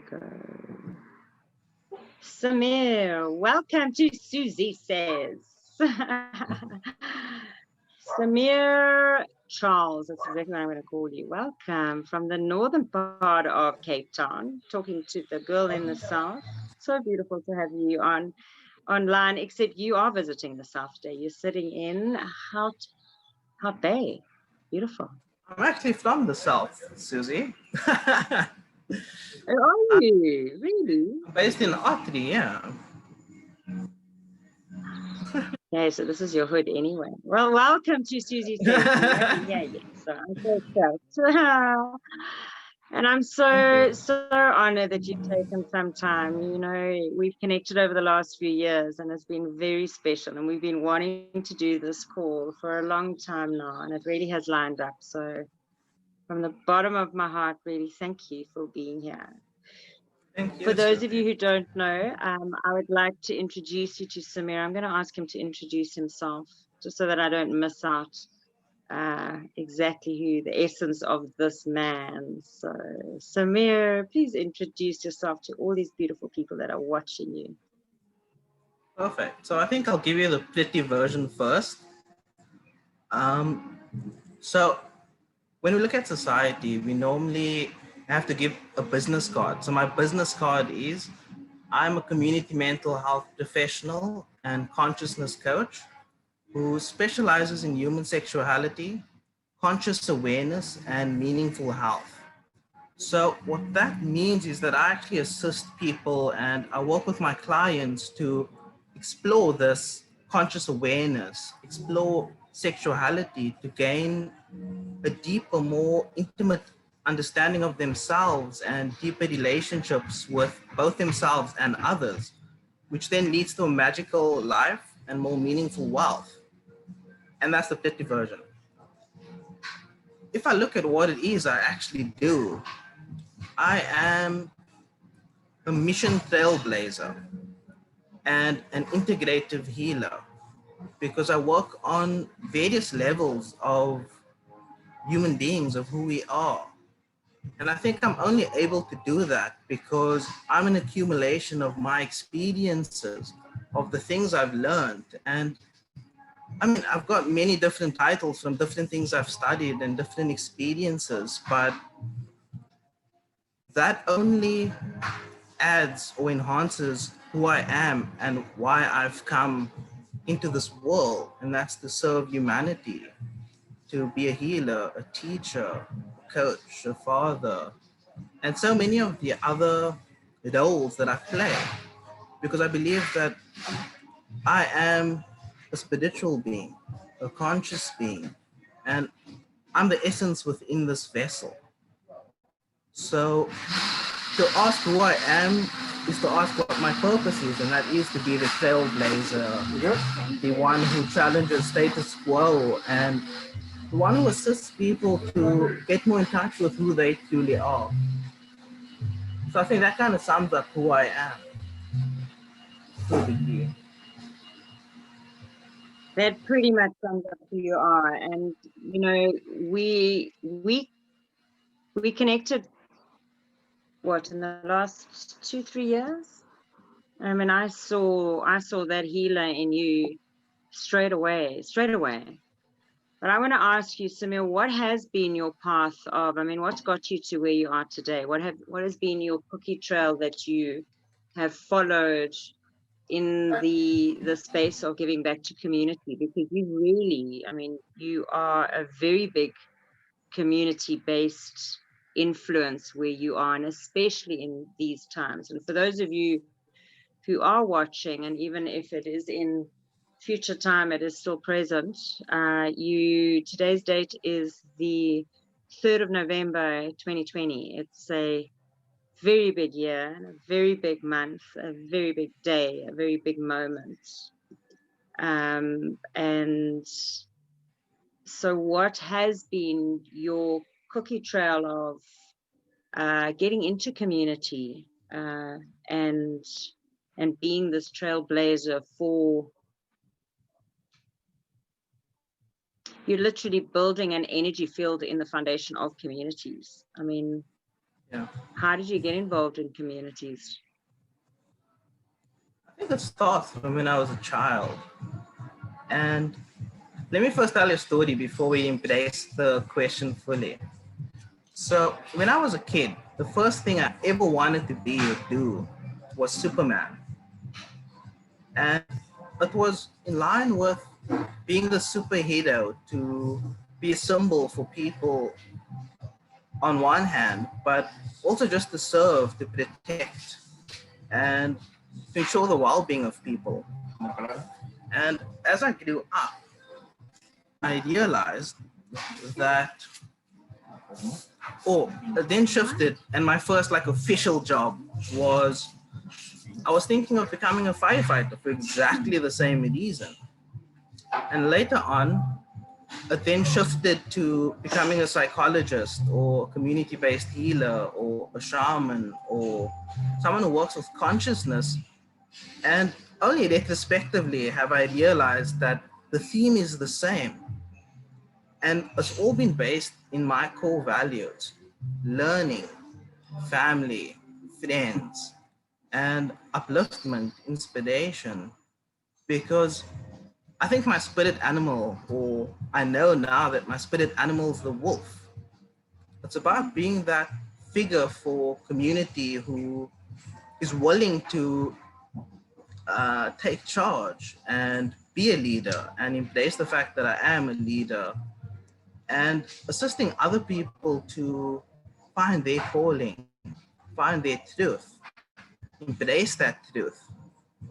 Go. Samir, welcome to Suzie Sayz. Samir Charles, that's exactly what I'm going to call you. Welcome from the northern part of Cape Town, talking to the girl in the south. So beautiful to have you online, except you are visiting the South today. You're sitting in Hout Bay. Beautiful. I'm actually from the south, Susie. Oh, are you? Really? I'm based in Ottery, yeah. Okay, so this is your hood anyway. Well, welcome to Suzie Sayz. I'm happy here yet, so I'm so stoked. And I'm so honored that you've taken some time. You know, we've connected over the last few years and it's been very special. And we've been wanting to do this call for a long time now, and it really has lined up. So from the bottom of my heart, really thank you for being here. Thank you, For those of you Susie. who don't know, I would like to introduce you to Samir. I'm going to ask him to introduce himself, just so that I don't miss out exactly who the essence of this man. So, Samir, please introduce yourself to all these beautiful people that are watching you. Perfect. So I think I'll give you the pretty version first. Um, so when we look at society, we normally have to give a business card. So my business card is I'm a community mental health professional and consciousness coach who specializes in human sexuality, conscious awareness, and meaningful health. So what that means is that I actually assist people and I work with my clients to explore this conscious awareness, explore sexuality to gain a deeper, more intimate understanding of themselves and deeper relationships with both themselves and others, which then leads to a magical life and more meaningful wealth. And that's the pretty version. If I look at what it is I actually do, I am a mission trailblazer and an integrative healer because I work on various levels of human beings, of who we are. And I think I'm only able to do that because I'm an accumulation of my experiences, of the things I've learned. And I mean, I've got many different titles from different things I've studied and different experiences, but that only adds or enhances who I am and why I've come into this world, and that's to serve humanity, to be a healer, a teacher, a coach, a father, and so many of the other roles that I play, because I believe that I am a spiritual being, a conscious being, and I'm the essence within this vessel. So to ask who I am is to ask what my purpose is, and that is to be the trailblazer, the one who challenges status quo, and the one who assists people to get more in touch with who they truly are. So I think that kind of sums up who I am to a degree. That pretty much sums up who you are. And, you know, we connected, what, in the last 2-3 years? I mean, I saw that healer in you straight away. But I want to ask you, Samir, what has been your path of, I mean, what's got you to where you are today? What has been your cookie trail that you have followed in the space of giving back to community? Because you really, I mean, you are a very big community-based influence where you are, and especially in these times. And for those of you who are watching, and even if it is in future time, it is still present. Today's date is the 3rd of November, 2020. It's a very big year, a very big month, a very big day, a very big moment. And so what has been your cookie trail of getting into community and being this trailblazer for, you're literally building an energy field in the foundation of communities. I mean, Yeah. How did you get involved in communities? I think it starts from when I was a child. And let me first tell you a story before we embrace the question fully. So, when I was a kid, the first thing I ever wanted to be or do was Superman. And it was in line with being the superhero to be a symbol for people on one hand, but also just to serve, to protect, and to ensure the well being of people. And as I grew up, I realized that, it then shifted, and my first like official job was I was thinking of becoming a firefighter for exactly the same reason. And later on, it then shifted to becoming a psychologist or community based healer or a shaman or someone who works with consciousness. And only retrospectively have I realized that the theme is the same. And it's all been based in my core values: learning, family, friends, and upliftment, inspiration. Because I think my spirit animal, or I know now that my spirit animal is the wolf. It's about being that figure for community who is willing to take charge and be a leader and embrace the fact that I am a leader, and assisting other people to find their calling, find their truth, embrace that truth,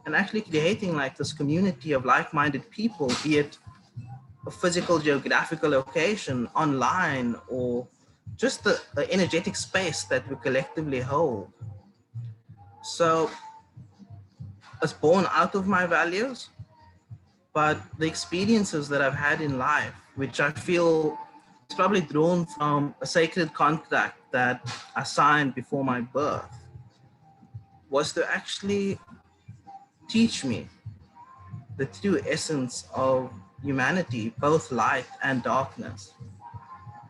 and actually creating like this community of like-minded people, be it a physical geographical location, online, or just the energetic space that we collectively hold. So it's born out of my values, but the experiences that I've had in life, which I feel is probably drawn from a sacred contract that I signed before my birth, was to actually teach me the true essence of humanity, both light and darkness.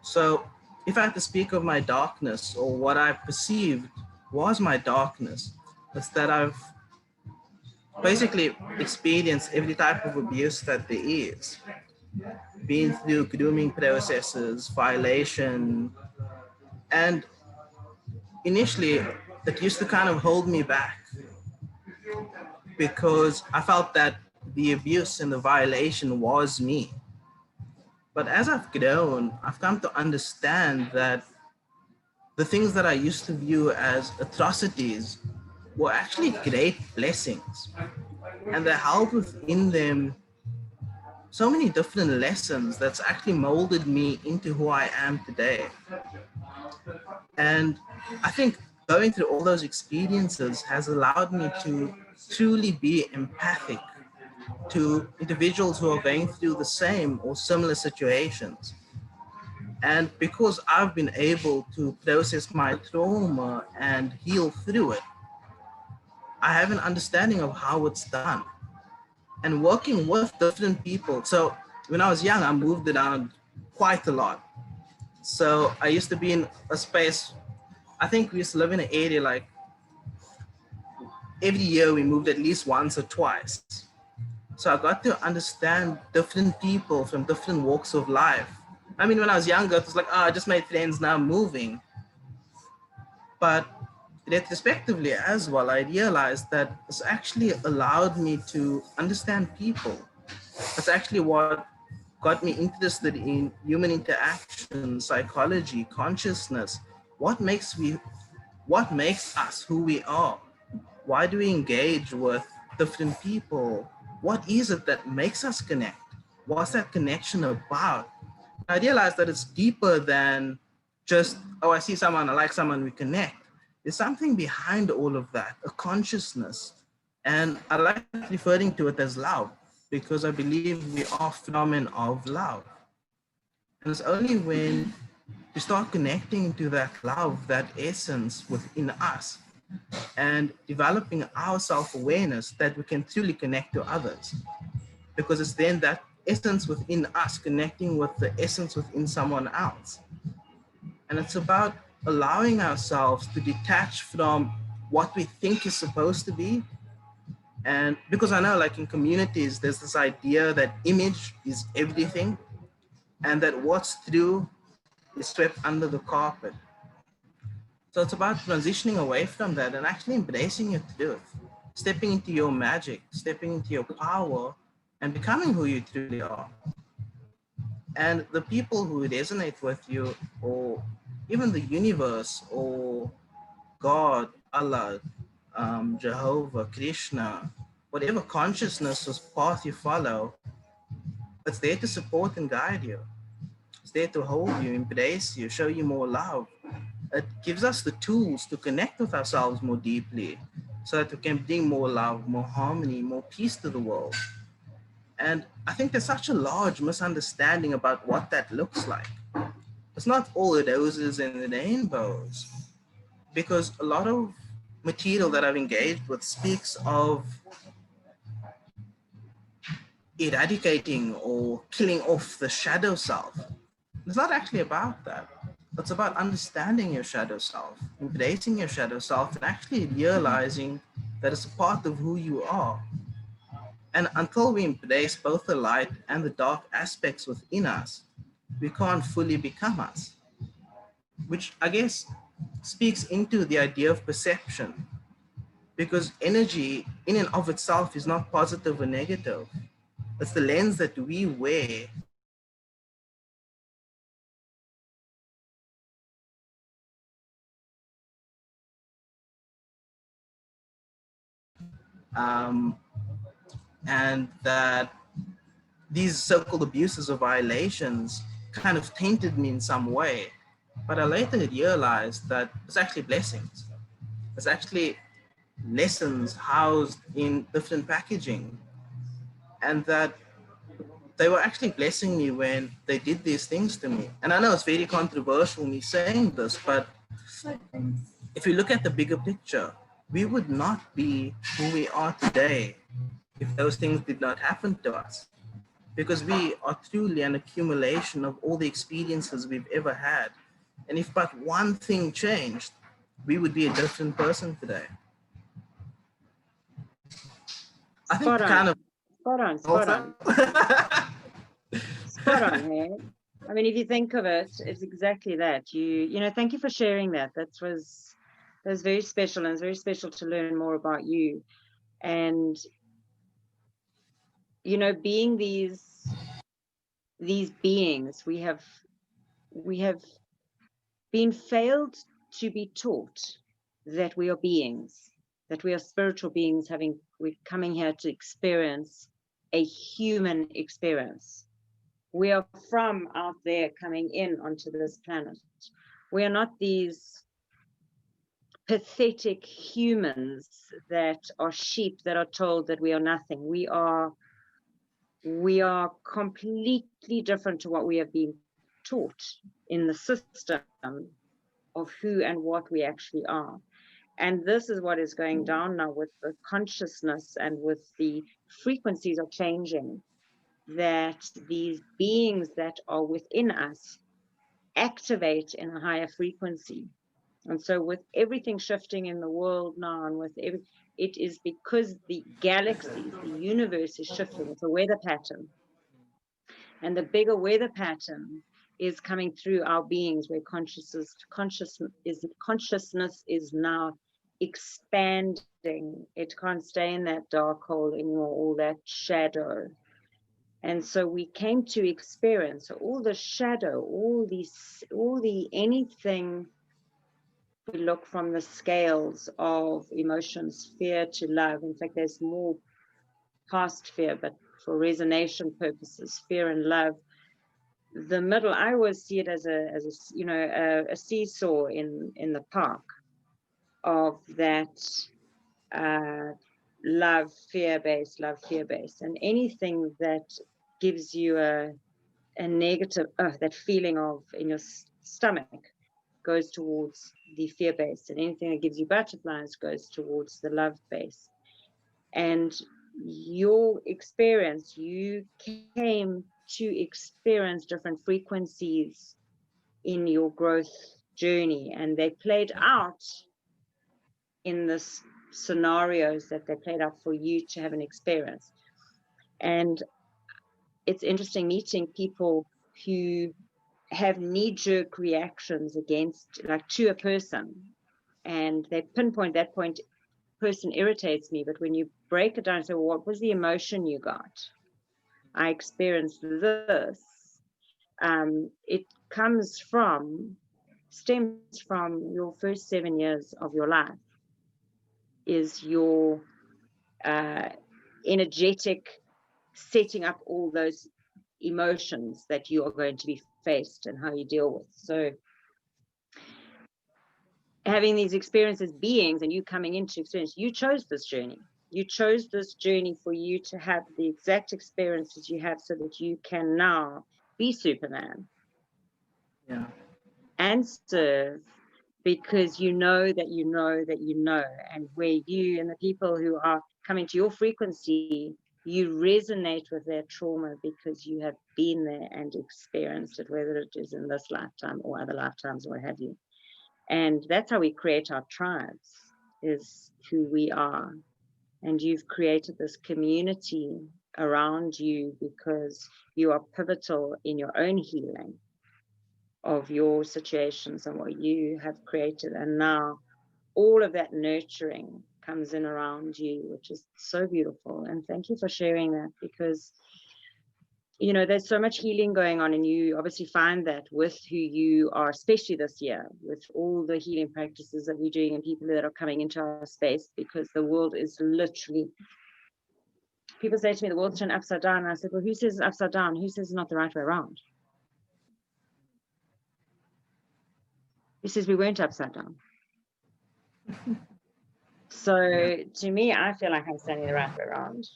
So, if I had to speak of my darkness or what I perceived was my darkness, it's that I've basically experienced every type of abuse that there is, been through grooming processes, violation, and initially it used to kind of hold me back because I felt that the abuse and the violation was me. But as I've grown, I've come to understand that the things that I used to view as atrocities were actually great blessings. And they held within them so many different lessons that's actually molded me into who I am today. And I think going through all those experiences has allowed me to truly be empathic to individuals who are going through the same or similar situations. And because I've been able to process my trauma and heal through it, I have an understanding of how it's done. And working with different people. So when I was young, I moved around quite a lot. So I used to be in a space, I think we used to live in an area like every year we moved at least once or twice. So I got to understand different people from different walks of life. I mean, when I was younger, it was like, oh, I just made friends, now I'm moving. But retrospectively as well, I realized that it's actually allowed me to understand people. It's actually what got me interested in human interaction, psychology, consciousness. What makes we what makes us who we are? Why do we engage with different people? What is it that makes us connect? What's that connection about? I realized that it's deeper than just, oh, I see someone, I like someone, we connect. There's something behind all of that, a consciousness. And I like referring to it as love because I believe we are from and of love. And it's only when we start connecting to that love, that essence within us, and developing our self-awareness that we can truly connect to others. Because it's then that essence within us connecting with the essence within someone else. And it's about allowing ourselves to detach from what we think is supposed to be. And because I know, like in communities, there's this idea that image is everything and that what's through is swept under the carpet. So it's about transitioning away from that and actually embracing your truth, stepping into your magic, stepping into your power, and becoming who you truly are. And the people who resonate with you, or even the universe, or God, Allah, Jehovah, Krishna, whatever consciousness or path you follow, it's there to support and guide you. It's there to hold you, embrace you, show you more love. It gives us the tools to connect with ourselves more deeply so that we can bring more love, more harmony, more peace to the world. And I think there's such a large misunderstanding about what that looks like. It's not all roses and rainbows, because a lot of material that I've engaged with speaks of eradicating or killing off the shadow self. It's not actually about that. It's about understanding your shadow self, embracing your shadow self, and actually realizing that it's a part of who you are. And until we embrace both the light and the dark aspects within us, we can't fully become us, which I guess speaks into the idea of perception, because energy in and of itself is not positive or negative. It's the lens that we wear. Um, and that these so-called abuses or violations kind of tainted me in some way. But I later realized that it's actually blessings. It's actually lessons housed in different packaging, and that they were actually blessing me when they did these things to me. And I know it's very controversial me saying this, but if you look at the bigger picture, we would not be who we are today if those things did not happen to us. Because we are truly an accumulation of all the experiences we've ever had. And if but one thing changed, we would be a different person today. I think Spot kind on. of Spot on. Spot also. on. Spot on, hey? I mean, if you think of it, it's exactly that. Thank you for sharing that. That was very special, and it's very special to learn more about you. And being these beings, we have been failed to be taught that we are beings, that we are spiritual beings, we're coming here to experience a human experience. We are from out there coming in onto this planet. We are not these pathetic humans that are sheep that are told that we are nothing. We are completely different to what we have been taught in the system of who and what we actually are. And this is what is going down now with the consciousness, and with the frequencies are changing, that these beings that are within us activate in a higher frequency. And so with everything shifting in the world now, and it is because the galaxies, the universe is shifting. It's a weather pattern. And the bigger weather pattern is coming through our beings, where consciousness is now expanding. It can't stay in that dark hole anymore, all that shadow. And so we came to experience all the shadow, all the anything. We look from the scales of emotions, fear to love. In fact, there's more past fear, but for resonation purposes, fear and love. The middle, I always see it as a seesaw in the park, of that love fear base, and anything that gives you a negative, that feeling of in your stomach, goes towards the fear base, and anything that gives you butterflies goes towards the love base. And your experience, you came to experience different frequencies in your growth journey, and they played out in this scenarios that they played out for you to have an experience. And it's interesting meeting people who have knee-jerk reactions against, like, to a person, and they pinpoint that point. Person irritates me, but when you break it down and say, well, what was the emotion you got? I experienced this. It stems from your first 7 years of your life, is your energetic setting up all those emotions that you are going to be faced and how you deal with. So having these experiences, beings, and you coming into experience, you chose this journey. You chose this journey for you to have the exact experiences you have, so that you can now be Superman. Yeah. And serve, because you know that you know that you know, and where you and the people who are coming to your frequency, you resonate with their trauma because you have been there and experienced it, whether it is in this lifetime or other lifetimes, or what have you. And that's how we create our tribes, is who we are. And you've created this community around you because you are pivotal in your own healing of your situations and what you have created. And now all of that nurturing comes in around you, which is so beautiful. And thank you for sharing that, because there's so much healing going on, and you obviously find that with who you are, especially this year, with all the healing practices that we're doing and people that are coming into our space, because the world is literally, people say to me, the world's turned upside down. And I said, well, who says it's upside down? Who says it's not the right way around? Who says we weren't upside down? So to me, I feel like I'm standing the right way around.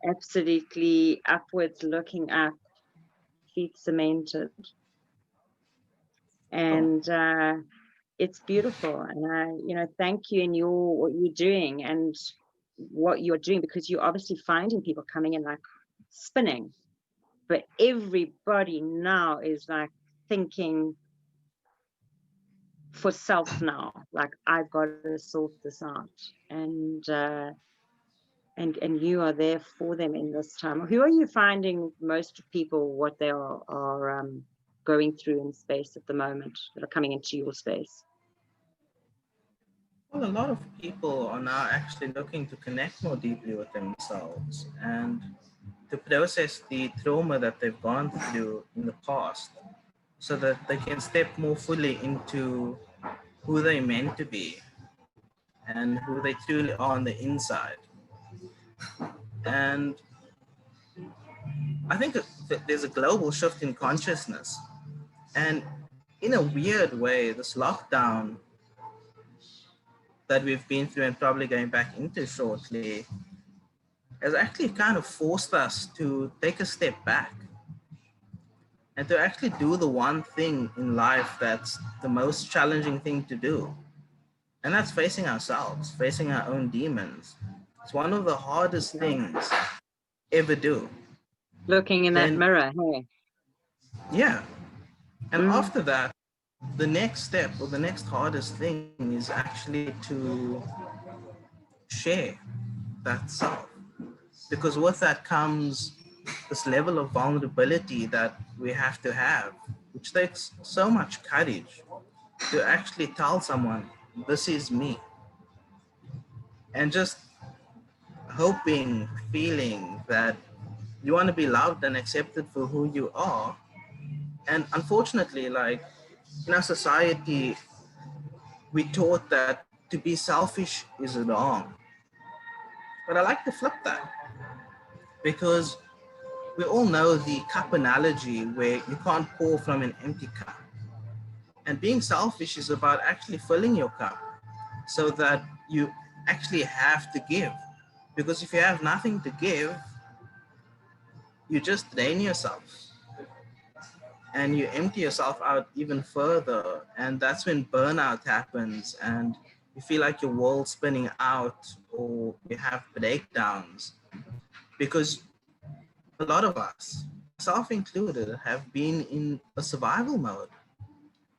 Absolutely upwards, looking up, feet cemented. And it's beautiful. And I thank you in what you're doing and what you're doing, because you're obviously finding people coming in like spinning. But everybody now is like thinking for self now, like, I've got to sort this out. And you are there for them in this time. Who are you finding most people, what they are going through in space at the moment, that are coming into your space? Well, a lot of people are now actually looking to connect more deeply with themselves and to process the trauma that they've gone through in the past, so that they can step more fully into who they're meant to be and who they truly are on the inside. And I think that there's a global shift in consciousness. And in a weird way, this lockdown that we've been through and probably going back into shortly has actually kind of forced us to take a step back and to actually do the one thing in life that's the most challenging thing to do. And that's facing ourselves, facing our own demons. It's one of the hardest things ever do. Looking in that mirror, hey? Yeah. And after that, the next step, or the next hardest thing, is actually to share that self. Because with that comes this level of vulnerability that we have to have, which takes so much courage to actually tell someone, this is me. And just hoping, feeling that you want to be loved and accepted for who you are. And unfortunately, like, in our society, we taught that to be selfish is wrong. But I like to flip that, because we all know the cup analogy, where you can't pour from an empty cup. And being selfish is about actually filling your cup so that you actually have to give. Because if you have nothing to give, you just drain yourself and you empty yourself out even further. And that's when burnout happens and you feel like your world's spinning out, or you have breakdowns, because a lot of us, self included, have been in a survival mode.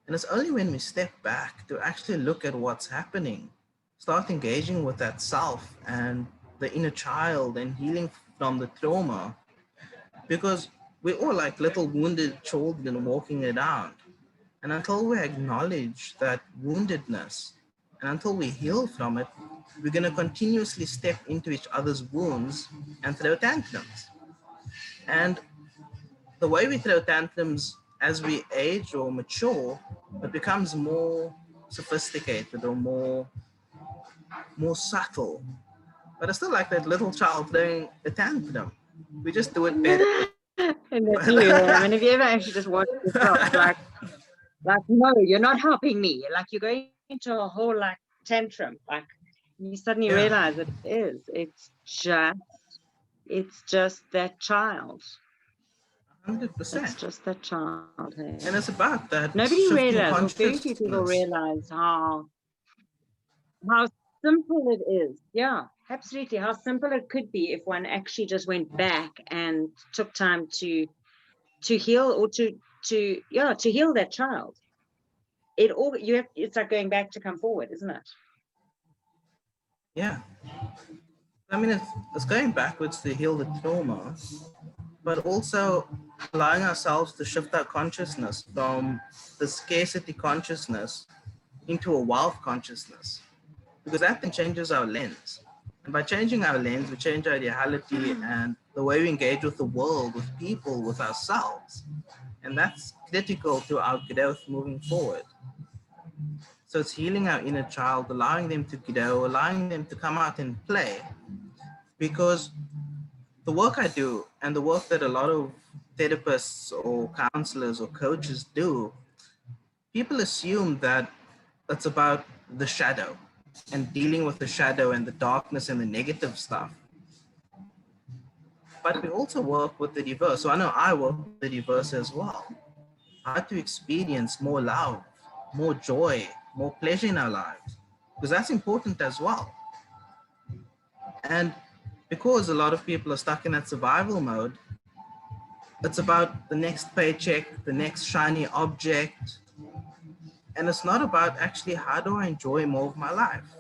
And it's only when we step back to actually look at what's happening, start engaging with that self and the inner child and healing from the trauma, because we're all like little wounded children walking around. And until we acknowledge that woundedness and until we heal from it, we're going to continuously step into each other's wounds and throw tantrums. And the way we throw tantrums as we age or mature, it becomes more sophisticated or more subtle. But it's still like that little child throwing a tantrum. We just do it better. And that's you. I mean, if you ever actually just watch yourself, like, no, you're not helping me. Like, you're going into a whole like tantrum. Like, you suddenly Yeah. realize it is. It's just that child. 100%. It's just that child. Hey? And it's about that Nobody shifting realizes, or very few people consciousness. realize how simple it is. Yeah, absolutely. How simple it could be if one actually just went back and took time to heal, or to heal that child. It's like going back to come forward, isn't it? Yeah. I mean, it's going backwards to heal the trauma, but also allowing ourselves to shift our consciousness from the scarcity consciousness into a wealth consciousness, because that then changes our lens. And by changing our lens, we change our reality and the way we engage with the world, with people, with ourselves. And that's critical to our growth moving forward. So it's healing our inner child, allowing them to grow, allowing them to come out and play. Because the work I do and the work that a lot of therapists or counselors or coaches do, people assume that it's about the shadow and dealing with the shadow and the darkness and the negative stuff. But we also work with the reverse. So I know I work with the reverse as well. How to experience more love, more joy, more pleasure in our lives, because that's important as well. And because a lot of people are stuck in that survival mode, it's about the next paycheck, the next shiny object. And it's not about actually how do I enjoy more of my life.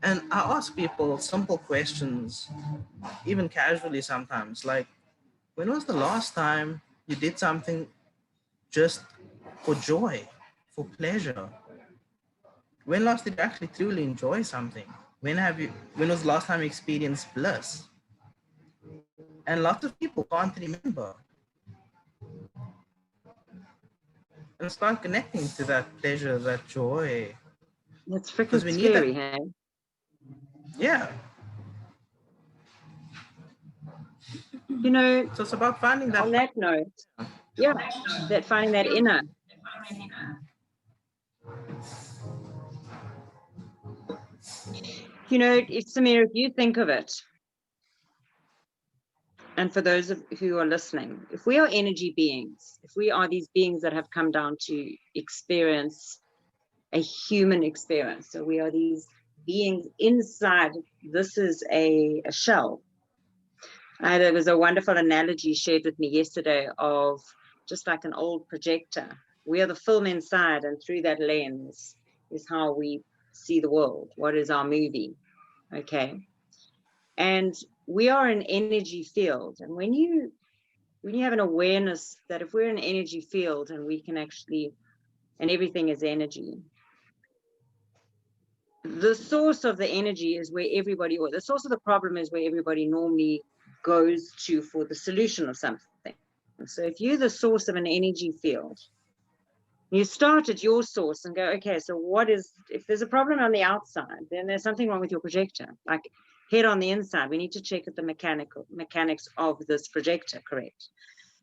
And I ask people simple questions, even casually sometimes, like, when was the last time you did something just for joy, for pleasure? When last did you actually truly enjoy something? When was the last time you experienced bliss? And lots of people can't remember. And start connecting to that pleasure, that joy. It's Because freaking we need that. scary, hey? Yeah. You know, So it's about finding that. on that note, yeah, that finding that inner. You know, Samir, if you think of it, and for those who are listening, if we are energy beings, if we are these beings that have come down to experience a human experience, so we are these beings inside, this is a shell. There was a wonderful analogy shared with me yesterday of just like an old projector. We are the film inside, and through that lens is how we see the world. What is our movie? Okay. And we are an energy field. And when you have an awareness that if we're an energy field and we can actually, and everything is energy, the source of the energy is where everybody, or the source of the problem is where everybody normally goes to for the solution of something. So if you're the source of an energy field, you start at your source and go, okay, so if there's a problem on the outside, then there's something wrong with your projector. Like, head on the inside, we need to check at the mechanics of this projector, correct?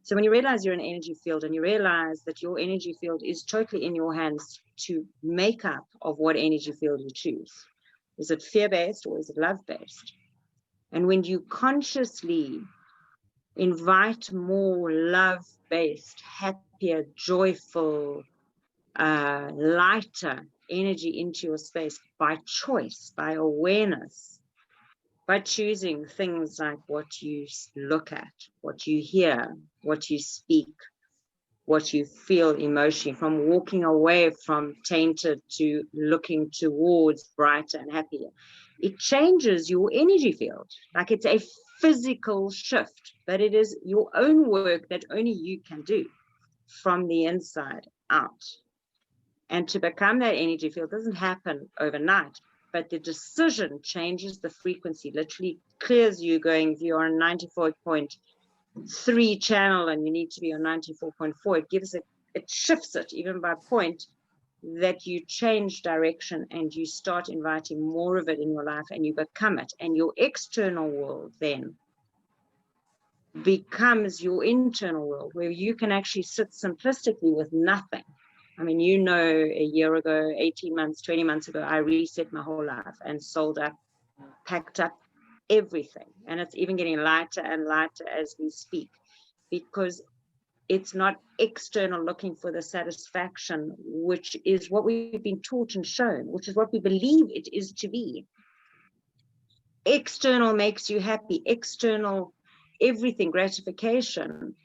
So when you realize you're an energy field and you realize that your energy field is totally in your hands to make up of what energy field you choose. Is it fear-based or is it love-based? And when you consciously invite more love-based, happier, joyful, lighter energy into your space by choice, by awareness, by choosing things like what you look at, what you hear, what you speak, what you feel emotionally, from walking away from tainted to looking towards brighter and happier. It changes your energy field. Like, it's a physical shift, but it is your own work that only you can do from the inside out. And to become that energy field doesn't happen overnight, but the decision changes the frequency, literally clears you going, if you're on 94.3 channel and you need to be on 94.4, it shifts it even by point, that you change direction and you start inviting more of it in your life and you become it. And your external world then becomes your internal world, where you can actually sit simplistically with nothing. I mean, a year ago, 18 months, 20 months ago, I reset my whole life and sold up, packed up everything. And it's even getting lighter and lighter as we speak, because it's not external looking for the satisfaction, which is what we've been taught and shown, which is what we believe it is to be. External makes you happy. External, everything, gratification,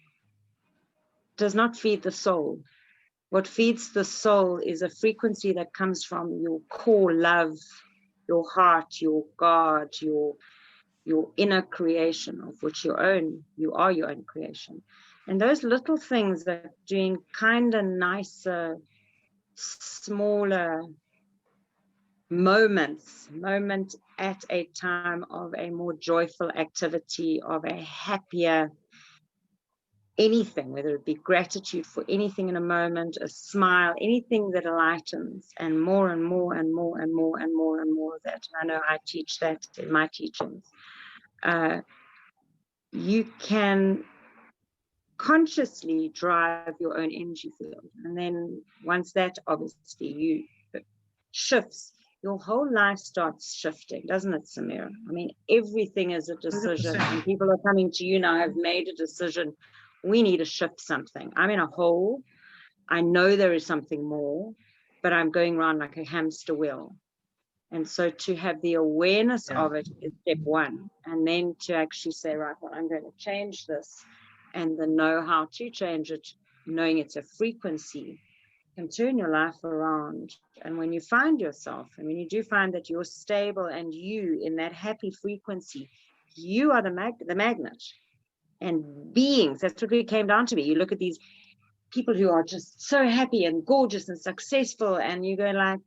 does not feed the soul. What feeds the soul is a frequency that comes from your core love, your heart, your God, your inner creation, of which you are your own creation. And those little things are doing kind of nicer, smaller moment at a time of a more joyful activity, of a happier anything, whether it be gratitude for anything in a moment, a smile, anything that lightens, and more and more and more and more and more and more of that. And I know I teach that in my teachings. You can consciously drive your own energy field. And then once that obviously you shifts, your whole life starts shifting, doesn't it, Samira? I mean, everything is a decision. 100%. And people are coming to you now, have made a decision. We need to shift something. I'm in a hole. I know there is something more, but I'm going around like a hamster wheel. And so to have the awareness of it is step one. And then to actually say, right, well, I'm going to change this, and the know how to change it, knowing it's a frequency, can turn your life around. And when you find yourself, and when you do find that you're stable and you in that happy frequency, you are the magnet. And beings, that's what it came down to be. You look at these people who are just so happy and gorgeous and successful, and you go like,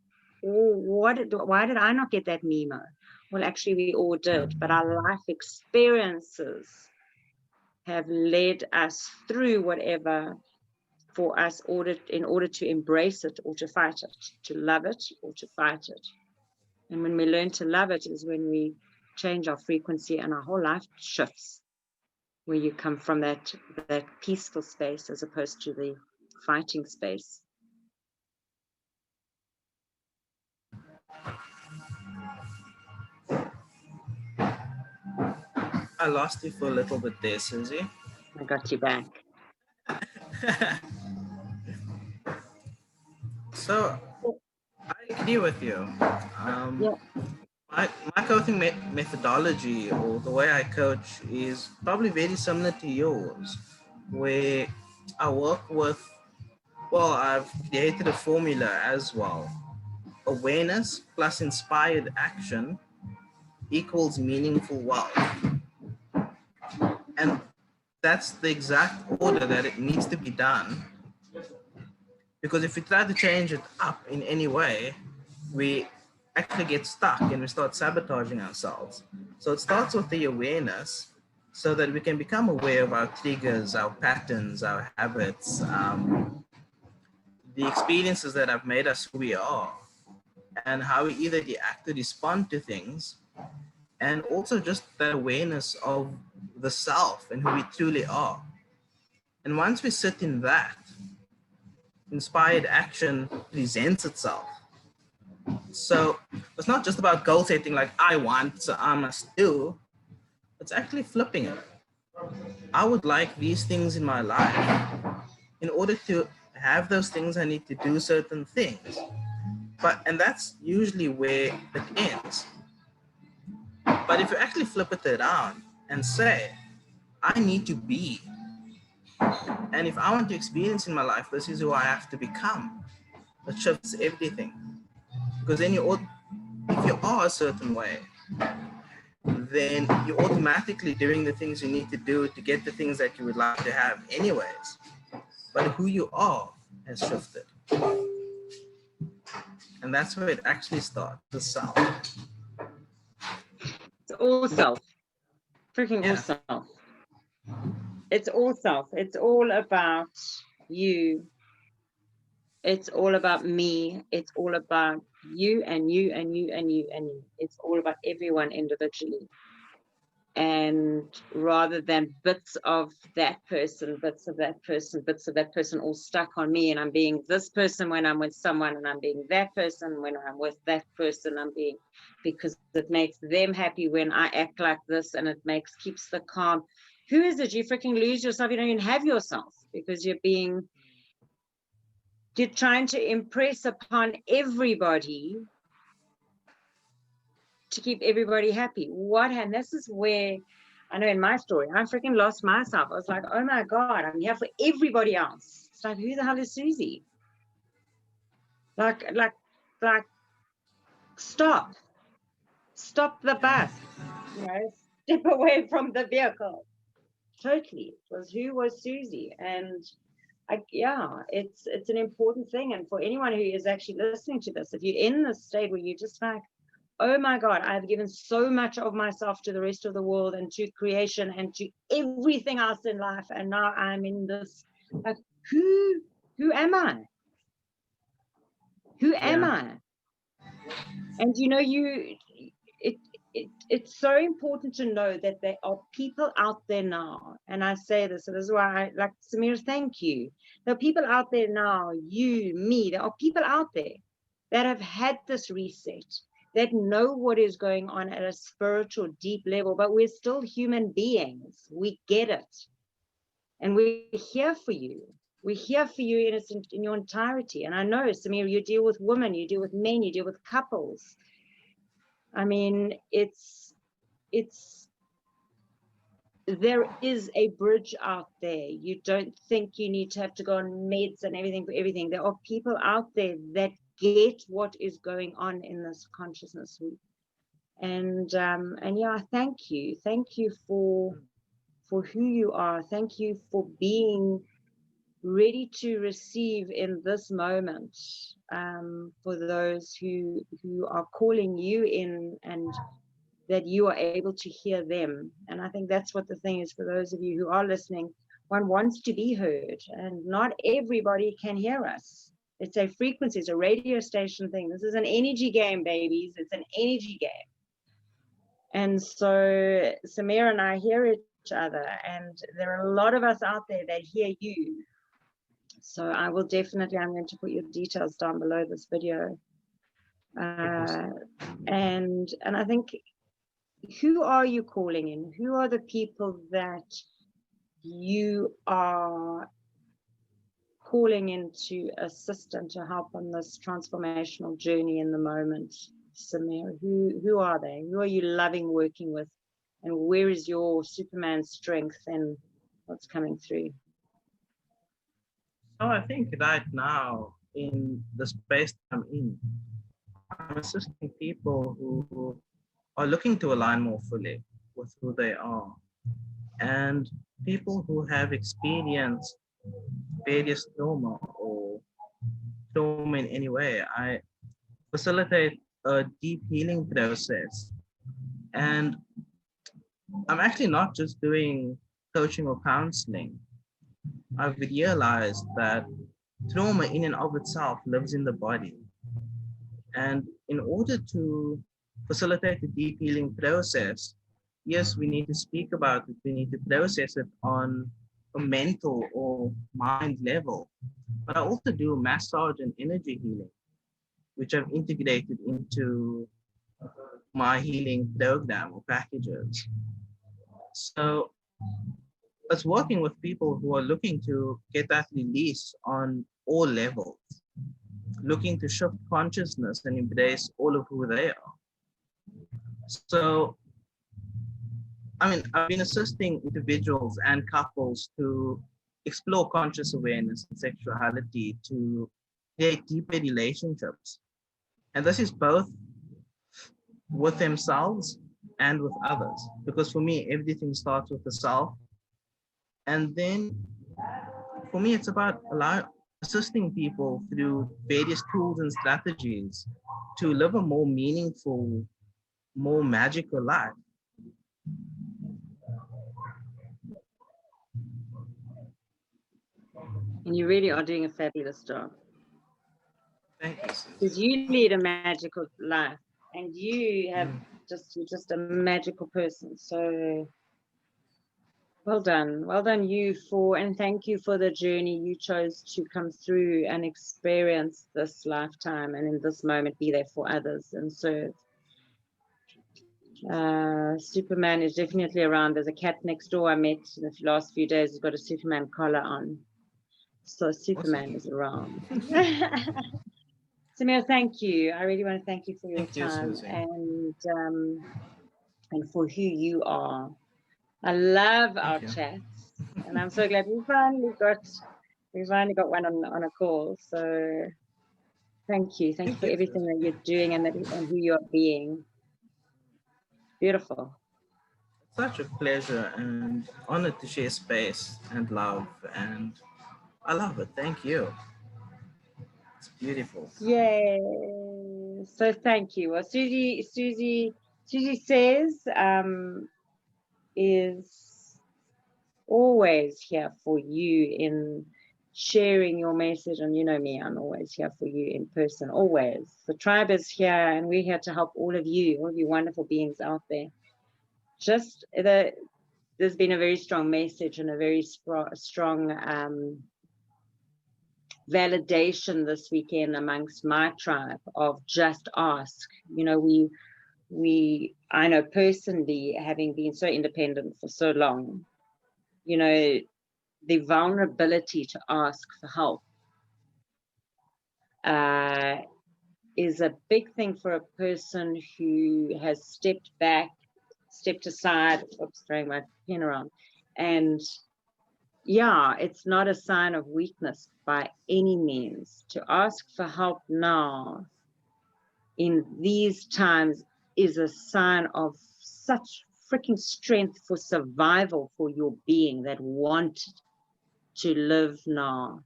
oh, why did I not get that memo? Well, actually, we all did, but our life experiences have led us through whatever for us in order to embrace it or to fight it, to love it or to fight it. And when we learn to love it is when we change our frequency and our whole life shifts, where you come from that peaceful space as opposed to the fighting space. I lost you for a little bit there, Suzie. I got you back. So I agree with you. My coaching methodology, or the way I coach, is probably very similar to yours, where I work with, well, I've created a formula as well. Awareness plus inspired action equals meaningful wealth. And that's the exact order that it needs to be done. Because if we try to change it up in any way, we actually get stuck and we start sabotaging ourselves. So it starts with the awareness, so that we can become aware of our triggers, our patterns, our habits, the experiences that have made us who we are, and how we either react or respond to things, and also just that awareness of the self and who we truly are. And once we sit in that, inspired action presents itself. So it's not just about goal setting, like I want, so I must do. It's actually flipping it. I would like these things in my life. In order to have those things, I need to do certain things. And that's usually where it ends. But if you actually flip it around and say, I need to be, And if I want to experience in my life, this is who I have to become. It shifts everything. Because then if you are a certain way, then you're automatically doing the things you need to do to get the things that you would like to have anyways. But who you are has shifted. And that's where it actually starts, the self. It's all self. Freaking all Yeah. self. It's all self. It's all about you. It's all about me. It's all about you and you and you and you and you. It's all about everyone individually. And rather than bits of that person, bits of that person, bits of that person all stuck on me, and I'm being this person when I'm with someone, and I'm being that person when I'm with that person, I'm being, because it makes them happy when I act like this, and it keeps the calm. Who is it? You freaking lose yourself. You don't even have yourself, because you're trying to impress upon everybody to keep everybody happy. And this is where, I know in my story, I freaking lost myself. I was like, oh my God, I'm here for everybody else. It's like, who the hell is Suzie? Like, stop the bus, step away from the vehicle. Totally. It was, who was Suzie? And it's an important thing. And for anyone who is actually listening to this, if you're in this state where you're just like, oh my God, I've given so much of myself to the rest of the world and to creation and to everything else in life, and now I'm in this, like, who am I? Who am I? And it's so important to know that there are people out there now, and I say this, so this is why I like, Samir, thank you. There are people out there now, you, me, there are people out there that have had this reset, that know what is going on at a spiritual, deep level, but we're still human beings. We get it. And we're here for you. We're here for you in your entirety. And I know, Samir, you deal with women, you deal with men, you deal with couples. I mean, there is a bridge out there. You don't think you need to have to go on meds and everything for everything. There are people out there that get what is going on in this consciousness. And yeah, thank you for who you are. Thank you for being ready to receive in this moment, for those who are calling you in, and that you are able to hear them. And I think that's what the thing is for those of you who are listening. One wants to be heard, and not everybody can hear us. It's a frequency, it's a radio station thing. This is an energy game, babies. It's an energy game. And so Samir and I hear each other, and there are a lot of us out there that hear you. So I will definitely, I'm going to put your details down below this video. And I think, who are you calling in? Who are the people that you are calling in to assist and to help on this transformational journey in the moment, Samir? Who are they? Who are you loving working with? And where is your Superman strength and what's coming through? So I think right now, in the space I'm in, I'm assisting people who are looking to align more fully with who they are, and people who have experienced various trauma or trauma in any way. I facilitate a deep healing process, and I'm actually not just doing coaching or counseling. I've realized that trauma in and of itself lives in the body. And in order to facilitate the deep healing process, yes, we need to speak about it. We need to process it on a mental or mind level. But I also do massage and energy healing, which I've integrated into my healing program or packages. So it's working with people who are looking to get that release on all levels, looking to shift consciousness and embrace all of who they are. So, I mean, I've been assisting individuals and couples to explore conscious awareness and sexuality to create deeper relationships. And this is both with themselves and with others. Because for me, everything starts with the self. And then for me, it's about assisting people through various tools and strategies to live a more meaningful, more magical life. And you really are doing a fabulous job. Thank you, Because Suzie. you lead a magical life, and you have you're just a magical person. So well done you and thank you for the journey you chose to come through and experience this lifetime, and in this moment be there for others and serve. Superman is definitely around. There's a cat next door I met in the last few days. He's got a Superman collar on. So Superman Awesome. is around. Samir, thank you. I really want to thank you for your Thank you, time Suzie. and for who you are. I love our Thank you. chats, and I'm so glad we finally got one on a call. So thank you Thank for you, everything Suzie. that you're doing and who you're being. Beautiful. It's such a pleasure and honored to share space and love, and I love it. Thank you. It's beautiful. Yay! So thank you. Well, Suzie Sayz is always here for you in sharing your message, and you know me, I'm always here for you in person, always. The tribe is here, and we're here to help all of you wonderful beings out there. There's been a very strong message and a very strong validation this weekend amongst my tribe of just ask. You know, I know personally, having been so independent for so long, you know, the vulnerability to ask for help is a big thing for a person who has stepped back, stepped aside, oops, throwing my pen around. And yeah, it's not a sign of weakness by any means. To ask for help now in these times is a sign of such freaking strength for survival for your being that wanted to live now.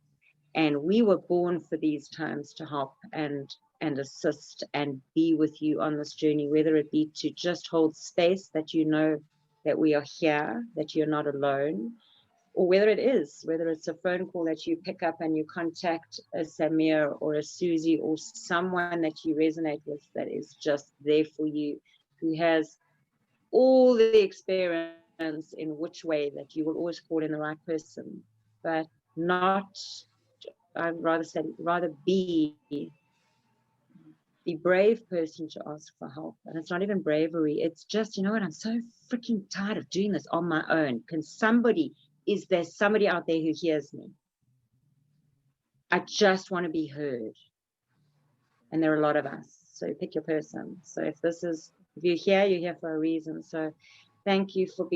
And we were born for these times to help and assist and be with you on this journey, whether it be to just hold space that you know that we are here, that you're not alone, or whether it's a phone call that you pick up and you contact a Samir or a Suzie or someone that you resonate with that is just there for you, who has all the experience in which way that you will always call in the right person, but not, I'd rather be the brave person to ask for help. And it's not even bravery. It's just, you know what, I'm so freaking tired of doing this on my own. Is there somebody out there who hears me? I just want to be heard. And there are a lot of us. So pick your person. So if you're here for a reason. So thank you for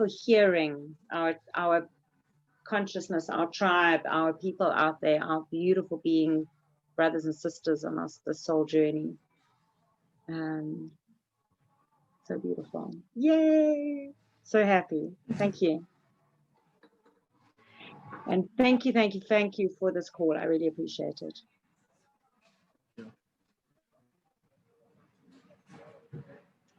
hearing our consciousness, our tribe, our people out there, our beautiful being brothers and sisters on the soul journey. So beautiful. Yay! So happy. Thank you. And thank you for this call. I really appreciate it.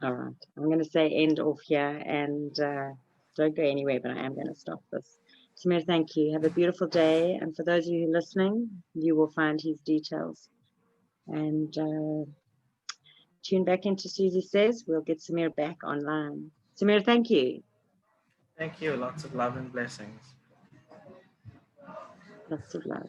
All right. I'm going to say end off here and don't go anywhere, but I am going to stop this. Samir, thank you. Have a beautiful day. And for those of you listening, you will find his details. And tune back into Suzie Sayz. We'll get Samir back online. Samir, thank you. Thank you. Lots of love and blessings. Lots of love.